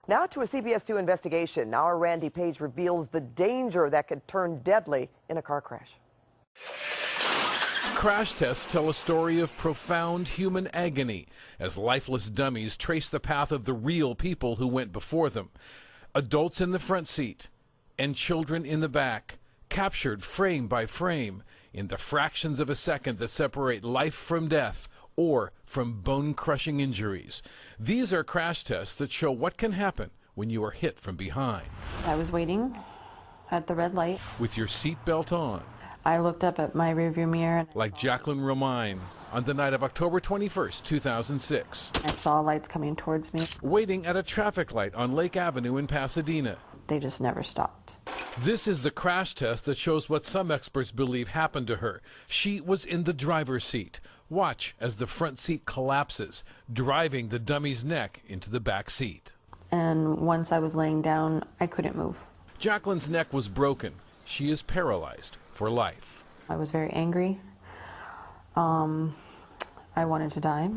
Now to a CBS 2 investigation. Our Randy Page reveals the danger that could turn deadly in a car crash. Crash tests tell a story of profound human agony as lifeless dummies trace the path of the real people who went before them. Adults in the front seat and children in the back, captured frame by frame in the fractions of a second that separate life from death or from bone-crushing injuries. These are crash tests that show what can happen when you are hit from behind. I was waiting at the red light with your seatbelt on. I looked up at my rearview mirror. Like Jacqueline Romine on the night of October 21st, 2006. I saw lights coming towards me. Waiting at a traffic light on Lake Avenue in Pasadena. They just never stopped. This is the crash test that shows what some experts believe happened to her. She was in the driver's seat. Watch as the front seat collapses, driving the dummy's neck into the back seat. And once I was laying down, I couldn't move. Jacqueline's neck was broken. She is paralyzed for life. I was very angry. I wanted to die.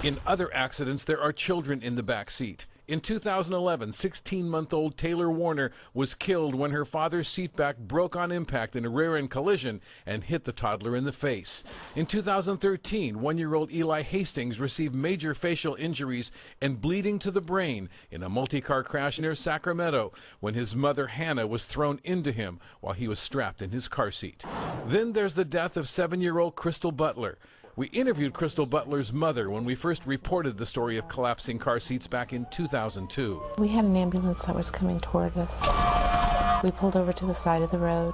In other accidents, there are children in the back seat. In 2011, 16-month-old Taylor Warner was killed when her father's seatback broke on impact in a rear-end collision and hit the toddler in the face. In 2013, one-year-old Eli Hastings received major facial injuries and bleeding to the brain in a multi-car crash near Sacramento when his mother Hannah was thrown into him while he was strapped in his car seat. Then there's the death of 7-year-old Crystal Butler. We interviewed Crystal Butler's mother when we first reported the story of collapsing car seats back in 2002. We had an ambulance that was coming toward us. We pulled over to the side of the road.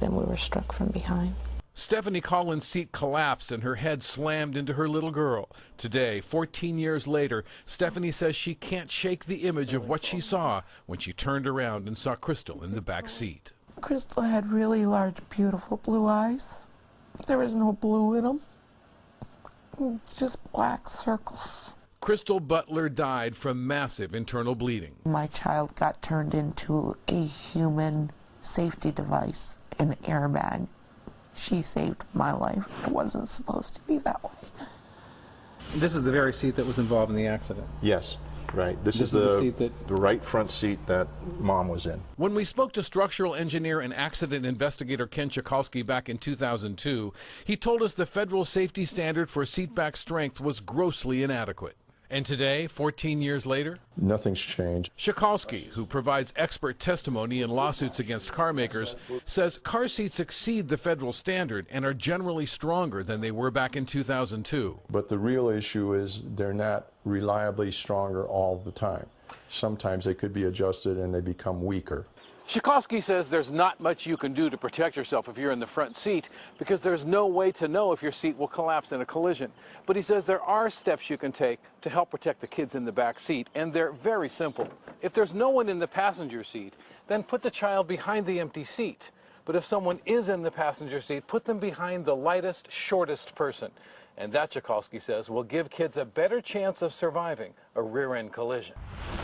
Then we were struck from behind. Stephanie Collins' seat collapsed and her head slammed into her little girl. Today, 14 years later, Stephanie says she can't shake the image of what she saw when she turned around and saw Crystal in the back seat. Crystal had really large, beautiful blue eyes. There was no blue in them, just black circles. Crystal Butler died from massive internal bleeding. My child got turned into a human safety device, an airbag. She saved my life. It wasn't supposed to be that way. This is the very seat that was involved in the accident? Yes. Right. This is the right front seat that Mom was in. When we spoke to structural engineer and accident investigator Ken Chikalski back in 2002, he told us the federal safety standard for seatback strength was grossly inadequate. And today, 14 years later, nothing's changed. Chikalski, who provides expert testimony in lawsuits against car makers, says car seats exceed the federal standard and are generally stronger than they were back in 2002. But the real issue is they're not reliably stronger all the time. Sometimes they could be adjusted and they become weaker. Chikalski says there's not much you can do to protect yourself if you're in the front seat because there's no way to know if your seat will collapse in a collision. But he says there are steps you can take to help protect the kids in the back seat, and they're very simple. If there's no one in the passenger seat, then put the child behind the empty seat. But if someone is in the passenger seat, put them behind the lightest, shortest person. And that, Chikalski says, will give kids a better chance of surviving a rear-end collision.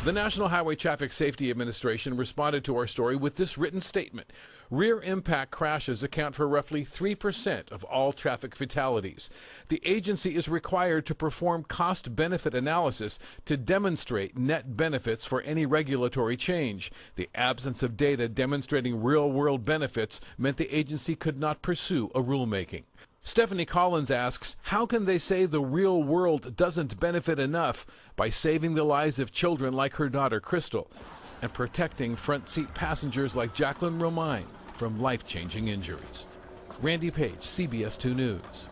The National Highway Traffic Safety Administration responded to our story with this written statement. Rear impact crashes account for roughly 3% of all traffic fatalities. The agency is required to perform cost-benefit analysis to demonstrate net benefits for any regulatory change. The absence of data demonstrating real-world benefits meant the agency could not pursue a rulemaking. Stephanie Collins asks, how can they say the real world doesn't benefit enough by saving the lives of children like her daughter Crystal and protecting front seat passengers like Jacqueline Romine from life-changing injuries? Randy Page, CBS 2 News.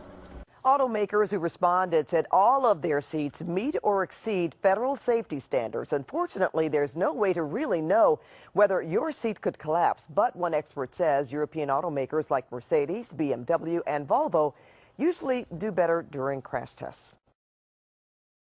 Automakers who responded said all of their seats meet or exceed federal safety standards. Unfortunately, there's no way to really know whether your seat could collapse. But one expert says European automakers like Mercedes, BMW, and Volvo usually do better during crash tests.